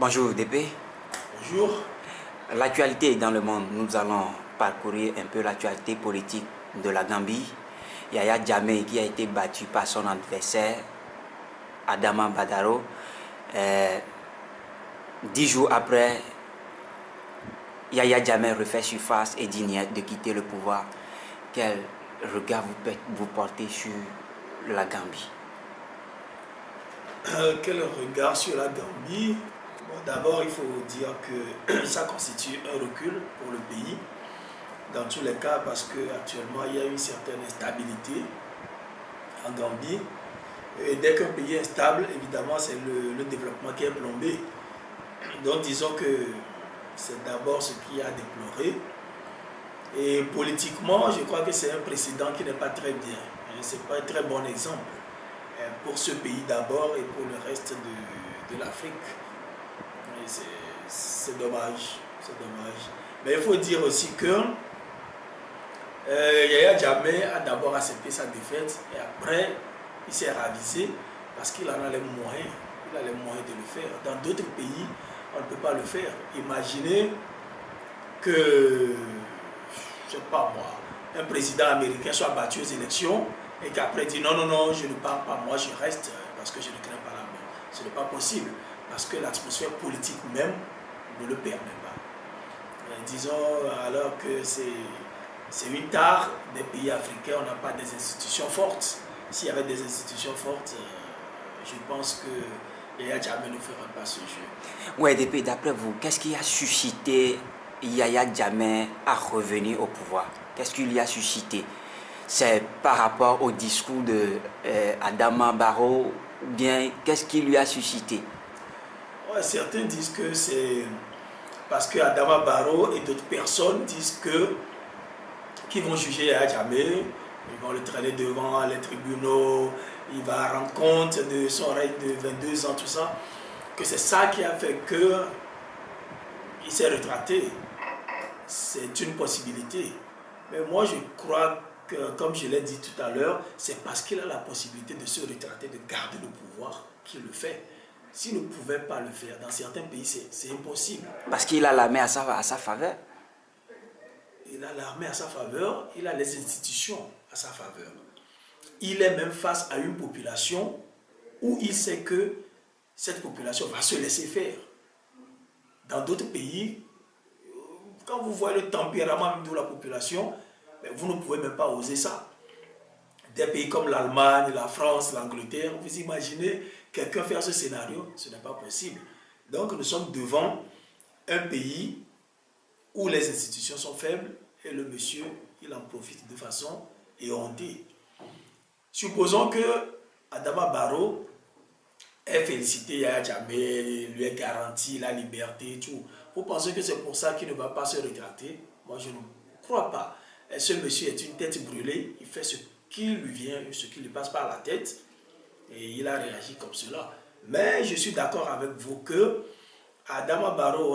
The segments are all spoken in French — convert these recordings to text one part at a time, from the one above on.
Bonjour DP. Bonjour. L'actualité dans le monde, nous allons parcourir un peu l'actualité politique de la Gambie. Yaya Jammeh qui a été battu par son adversaire Adama Barrow. 10 jours après, Yaya Jammeh refait surface et dit de quitter le pouvoir. Quel regard vous portez sur la Gambie? Quel regard sur la Gambie? Bon, d'abord, il faut dire que ça constitue un recul pour le pays, dans tous les cas, parce qu'actuellement, il y a une certaine instabilité en Gambie. Et dès qu'un pays est stable, évidemment, c'est le développement qui est plombé. Donc, disons que c'est d'abord ce qu'il y a à déplorer. Et politiquement, je crois que c'est un précédent qui n'est pas très bien. Ce n'est pas un très bon exemple pour ce pays d'abord et pour le reste de l'Afrique. C'est dommage, c'est dommage. Mais il faut dire aussi que Yaya Jammeh a d'abord accepté sa défaite et après il s'est ravisé parce qu'il en a les moyens. Il a les moyens de le faire. Dans d'autres pays, on ne peut pas le faire. Imaginez que, je ne sais pas moi, un président américain soit battu aux élections et qu'après dit non, non, non, je ne pars pas, moi je reste parce que je ne crains pas la mort. Ce n'est pas possible parce que l'atmosphère politique même ne le permet pas. Disons alors que c'est une tare des pays africains, on n'a pas des institutions fortes. S'il y avait des institutions fortes, je pense que Yaya Jammeh ne ferait pas ce jeu. Oui, d'après vous, qu'est-ce qui a suscité Yaya Jammeh à revenir au pouvoir? Qu'est-ce qu'il y a suscité? C'est par rapport au discours de Adama Barrow ou bien qu'est-ce qui lui a suscité? Ouais, certains disent que c'est parce que Adama Barrow et d'autres personnes disent qu'ils vont juger Yaya Jammeh, ils vont le traîner devant les tribunaux, il va rendre compte de son règne de 22 ans, tout ça, que c'est ça qui a fait qu'il s'est retracté. C'est une possibilité. Mais moi, je crois que, comme je l'ai dit tout à l'heure, c'est parce qu'il a la possibilité de se retracter, de garder le pouvoir qu'il le fait. S'il ne pouvait pas le faire, dans certains pays, c'est impossible. Parce qu'il a l'armée à sa faveur. Il a l'armée à sa faveur, il a les institutions à sa faveur. Il est même face à une population où il sait que cette population va se laisser faire. Dans d'autres pays, quand vous voyez le tempérament de la population, vous ne pouvez même pas oser ça. Des pays comme l'Allemagne, la France, l'Angleterre, vous imaginez quelqu'un faire ce scénario? Ce n'est pas possible. Donc nous sommes devant un pays où les institutions sont faibles et le monsieur, il en profite de façon éhontée. Supposons que Adama Barrow ait félicité Yaya Jammeh, lui ait garanti la liberté et tout. Vous pensez que c'est pour ça qu'il ne va pas se retracter? Moi, je ne crois pas. Et ce monsieur est une tête brûlée, il fait ce qui lui vient, ce qui lui passe par la tête, et il a réagi comme cela. Mais je suis d'accord avec vous que Adama Barrow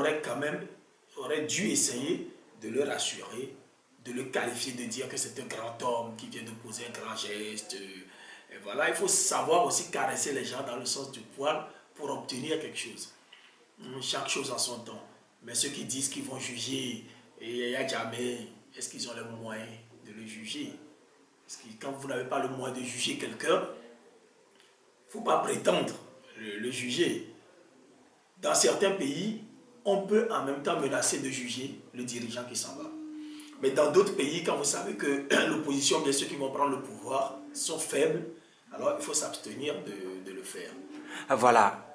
aurait dû essayer de le rassurer, de le qualifier, de dire que c'est un grand homme qui vient de poser un grand geste. Et voilà, il faut savoir aussi caresser les gens dans le sens du poil pour obtenir quelque chose. Chaque chose en son temps. Mais ceux qui disent qu'ils vont juger Yaya Jammeh, est-ce qu'ils ont les moyens de le juger? Parce que quand vous n'avez pas le moyen de juger quelqu'un, il ne faut pas prétendre le juger. Dans certains pays, on peut en même temps menacer de juger le dirigeant qui s'en va. Mais dans d'autres pays, quand vous savez que l'opposition, bien ceux qui vont prendre le pouvoir, sont faibles, alors il faut s'abstenir de le faire. Voilà.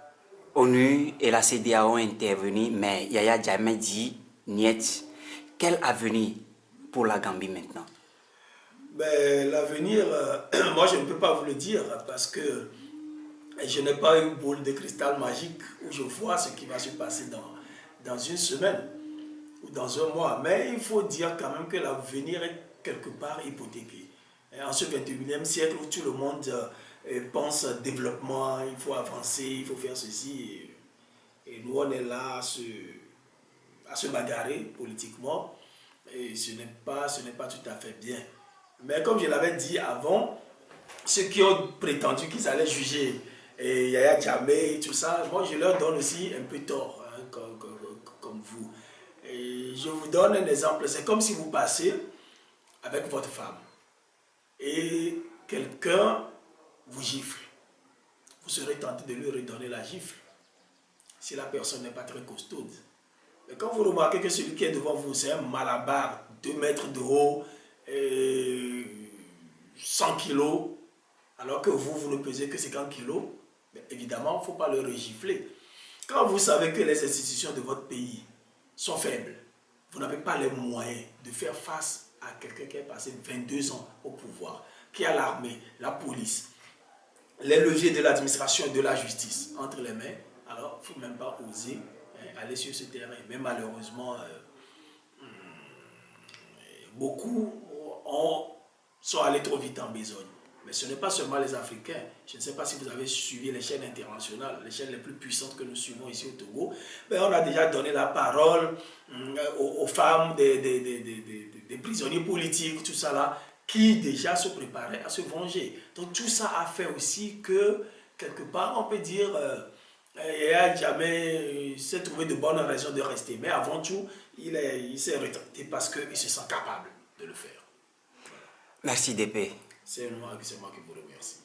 ONU et la CEDEAO ont intervenu, mais Yaya Jammeh dit niet. Quel avenir pour la Gambie maintenant? L'avenir, moi je ne peux pas vous le dire parce que je n'ai pas une boule de cristal magique où je vois ce qui va se passer dans une semaine ou dans un mois. Mais il faut dire quand même que l'avenir est quelque part hypothéqué. Et en ce 21e siècle où tout le monde pense développement, il faut avancer, il faut faire ceci. Et nous on est là à se bagarrer politiquement. Et ce n'est pas tout à fait bien. Mais comme je l'avais dit avant, ceux qui ont prétendu qu'ils allaient juger et Yaya Jammeh et tout ça, moi je leur donne aussi un peu tort, hein, comme vous. Et je vous donne un exemple, c'est comme si vous passez avec votre femme et quelqu'un vous gifle. Vous serez tenté de lui redonner la gifle si la personne n'est pas très costaude. Mais quand vous remarquez que celui qui est devant vous, c'est un malabar, 2 mètres de haut, 100 kilos, alors que vous ne pesez que 50 kilos, évidemment, il ne faut pas le regifler. Quand vous savez que les institutions de votre pays sont faibles, vous n'avez pas les moyens de faire face à quelqu'un qui est passé 22 ans au pouvoir, qui a l'armée, la police, les leviers de l'administration et de la justice entre les mains, alors il ne faut même pas oser aller sur ce terrain. Mais malheureusement, beaucoup sont allés trop vite en besogne. Mais ce n'est pas seulement les Africains. Je ne sais pas si vous avez suivi les chaînes internationales, les chaînes les plus puissantes que nous suivons ici au Togo. Mais on a déjà donné la parole aux femmes des prisonniers politiques, tout ça là, qui déjà se préparaient à se venger. Donc tout ça a fait aussi que, quelque part, on peut dire, Yaya Jammeh s'est trouvé de bonnes raisons de rester. Mais avant tout, il s'est retraité parce qu'il se sent capable de le faire. Merci DP. C'est moi qui vous remercie.